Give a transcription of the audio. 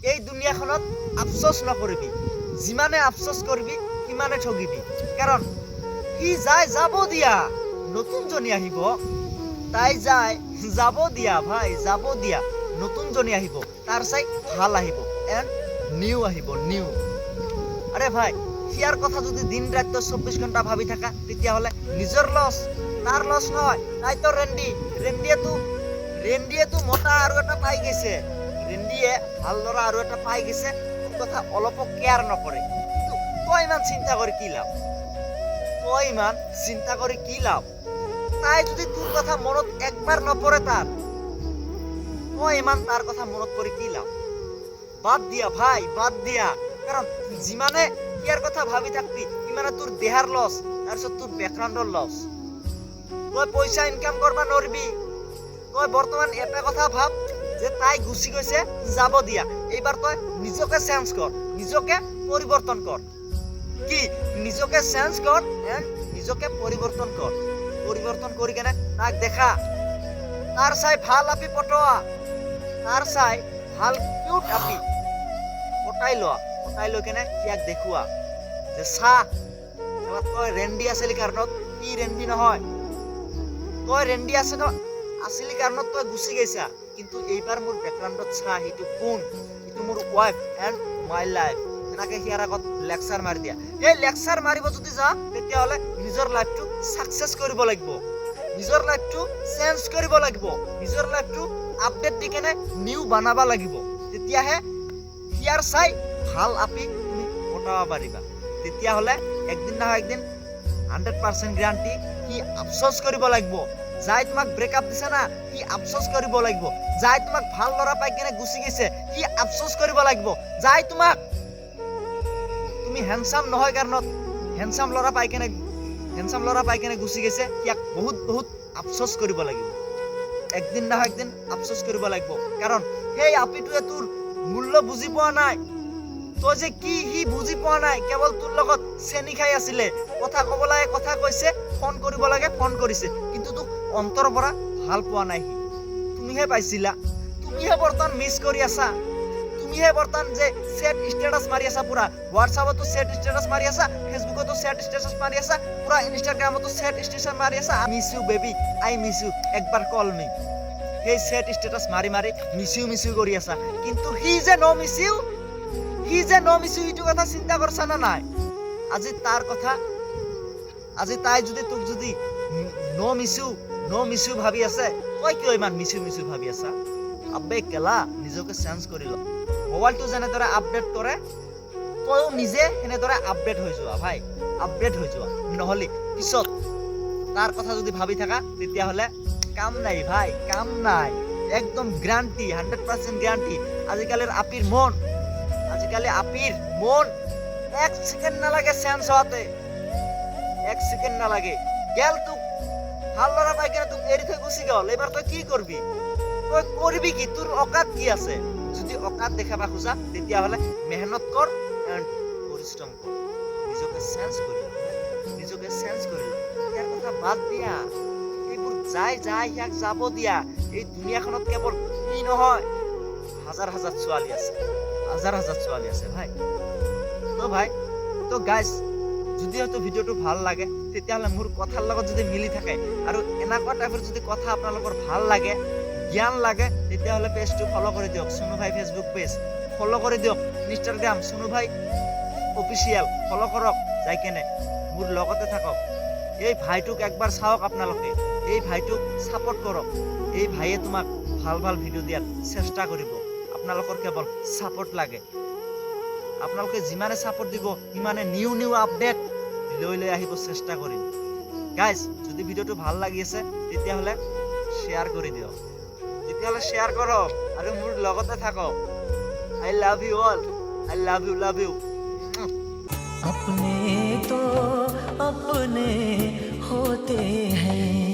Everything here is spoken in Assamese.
এই দুনিয়াখনত আফসোস নকৰিবি, যিমানে আফসোস কৰিবি সিমানে ঠগিবি। কাৰণ সি যায় যাব দিয়া, নতুনজনী আহিব। তাই যায় যাব দিয়া ভাই, যাব দিয়া, নতুনজনী আহিব, তাৰ চাই ভাল আহিব, এণ্ড নিউ আহিব, নিউ। আরে ভাই, সিয়ার কথা যদি দিন রাত 24 ঘন্টা ভাবি থাকা তেতিয়াহ'লে নিজৰ লছ, তাৰ লছ নহয়। তাই তো ৰেন্ডিয়ে তো মতা আৰু এটা পাই গৈছে, ৰেন্ডিয়ে ভাল ল'ৰা আৰু এটা পাই গৈছে, তোৰ কথা অলপো কেয়াৰ নকৰে। কিন্তু তই ইমান চিন্তা কৰি কি লাভ, তই ইমান চিন্তা কৰি কি লাভ? তাই যদি তোৰ কথা মনত একবাৰ নপৰে, তই ইমান তাৰ কথা মনত কৰি কি লাভ? বাদ দিয়া ভাই, বাদ দিয়া। কাৰণ যিমানে ইয়াৰ কথা ভাবি থাকবি সিমানে তোৰ দেহাৰ লস, তাৰপিছত তোর ব্যাকগ্রাউন্ডর লস। তই পয়সা ইনকাম করবা নরবি। তই বর্তমান এটা কথা ভাব যে তাই গুছি গৈছে যাব দিয়া, এইবার তই নিজকে চেঞ্জ কর, নিজকে পরিবর্তন কর। কি নিজকে চেঞ্জ কর এন্ড নিজকে পরিবর্তন কর। পরিবর্তন করি কেনে তাক দেখা, তার চাই ভাল আপি পটোয়া, তার চাই ভাল কিউট আপি পটাই লোৱা, পটাই লৈ কেনে ইয়াক দেখুৱা যে চাহ তই ৰেন্ডি আছিলি কাৰণত কি ৰেন্ডি নহয়, তই ৰেন্ডি আছিলি কাৰণত তই গুচি গৈছা। কিন্তু এইবাৰ মোৰ বেকগ্ৰাউণ্ডত চাহ, সেইটো কোন, সেইটো মোৰ ৱাইফ এণ্ড মাই লাইফ। এনেকে সিয়াৰ আগত লেকচাৰ মাৰি দিয়া। এই লেকচাৰ মাৰিব যদি যা তেতিয়াহ'লে নিজৰ লাইফটো ছাকচেছ কৰিব লাগিব, নিজৰ লাইফটো চেঞ্জ কৰিব লাগিব, নিজৰ লাইফটো আপডেট দি কেনে নিউ বনাব লাগিব। তেতিয়াহে সিয়াৰ চাই ভাল আপি তুমি পটাব পাৰিবা। তেতিয়াহ'লে একদিন নহয় একদিন 100% গ্যাৰাণ্টি সি আফসোস কৰিব লাগিব। যাই তোমাক ব্ৰেকআপ দিছে না, সি আফসোস কৰিব লাগিব। যাই তোমাক ভাল ল'ৰা পাই কেনে গুচি গৈছে, সি আফসোস কৰিব লাগিব। যাই তোমাক তুমি হেণ্ডসাম নহয় কাৰণত হেণ্ডসাম ল'ৰা পাই কেনে গুচি গৈছে, ইয়াক বহুত বহুত আফসোস কৰিব লাগিব। একদিন নহয় একদিন আফসোস কৰিব লাগিব। কাৰণ সেই আপিটোৱে তোৰ মূল্য বুজি পোৱা নাই, তই যে কি সি বুজি পোৱা নাই। কেৱল তোৰ লগত চেনি খাই আছিলে, কথা ক'ব লাগে কথা কৈছে, ফোন কৰিব লাগে ফোন কৰিছে, কিন্তু তোক অন্তৰৰ পৰা ভাল পোৱা নাই সি। তুমিহে পাইছিলা, তুমিহে বৰ্তমান মিছ কৰি আছা, তুমিহে বৰ্তমান যে সেট ষ্টেটাস মাৰি আছা, পুৰা হোৱাটছআপতো সেট ষ্টেটাস মাৰি আছা, ফেচবুকতো সেট ষ্টেটাস মাৰি আছা, পুৰা ইনষ্টাগ্ৰামতো সেট ষ্টেটাস মাৰি আছা। I miss you baby, I miss you, একবাৰ কল মি। সেই সেট ষ্টেটাস মাৰি মিছ ইউ কৰি আছা। কিন্তু সি যে ন মিছ ইউ, এইটো কথা চিন্তা কৰছা না নাই? আজি তাৰ কথা, আজি তাই যদি তোক যদি ন মিছ ইউ ভাবি আছে, তই কিয় ইমান মিছ ইউ ভাবি আছা? আবে কেলা, নিজকে চেঞ্জ কৰি ল। মোবাইলটো যেনেদৰে আপডেট কৰে, তইও নিজে সেনেদৰে আপডেট হৈ যোৱা ভাই, আপডেট হৈ যোৱা। নহ'লে পিছত তাৰ কথা যদি ভাবি থাকা তেতিয়াহ'লে কাম নাই ভাই, কাম নাই। একদম গ্যাৰাণ্টি, 100% গ্যাৰাণ্টি। আজিকালি আপিৰ মন 1 সেকেন্ড নালাগে চেঞ্জ হোৱাতে, 1 সেকেন্ড নালাগে। গেল তোক ভাল ল'ৰা পাই কেনে তোক এৰি থৈ গুচি গ'ল, এইবাৰ তই কি কৰিবি? তই কৰিবি কি? তোৰ অকাত কি আছে? যদি অকাত দেখাবা খোজা তেতিয়াহ'লে মেহনত কৰ এণ্ড পৰিশ্ৰম কৰ, নিজকে চেঞ্জ কৰি ল, নিজকে চেঞ্জ কৰি ল। ইয়াৰ কথা বাদ দিয়া, এইবোৰ ইয়াক যাব দিয়া। এই দুনিয়াখনত কেৱল কি নহয়, হাজাৰ হাজাৰ ছোৱালী আছে, হাজাৰ হাজাৰ ছোৱালী আছে ভাই। তো গাইজ, যদি হয়তো ভিডিঅ'টো ভাল লাগে তেতিয়াহ'লে মোৰ কথাৰ লগত যদি মিলি থাকে আৰু এনেকুৱা টাইপৰ যদি কথা আপোনালোকৰ ভাল লাগে, জ্ঞান লাগে, তেতিয়াহ'লে পেজটো ফ'ল' কৰি দিয়ক। সোনু ভাই ফেচবুক পেজ ফ'ল' কৰি দিয়ক। ইনষ্টাগ্ৰাম সোনু ভাই অফিচিয়েল ফ'ল' কৰক, যাই কেনে মোৰ লগতে থাকক। এই ভাইটোক একবাৰ চাওক, আপোনালোকে এই ভাইটোক ছাপোৰ্ট কৰক। এই ভাইয়ে তোমাক ভাল ভাল ভিডিঅ' দিয়াৰ চেষ্টা কৰিব। আপোনালোকৰ কেৱল ছাপোৰ্ট লাগে। আপোনালোকে যিমানে ছাপোৰ্ট দিব সিমানে নিউ আপডেট লৈ আহিব চেষ্টা কৰিম। গাইজ, যদি ভিডিঅ'টো ভাল লাগি আছে তেতিয়াহ'লে শ্বেয়াৰ কৰি দিয়ক, তেতিয়াহ'লে শ্বেয়াৰ কৰক আৰু মোৰ লগতে থাকক। I love you all, I love you. अपने तो अपने होते हैं।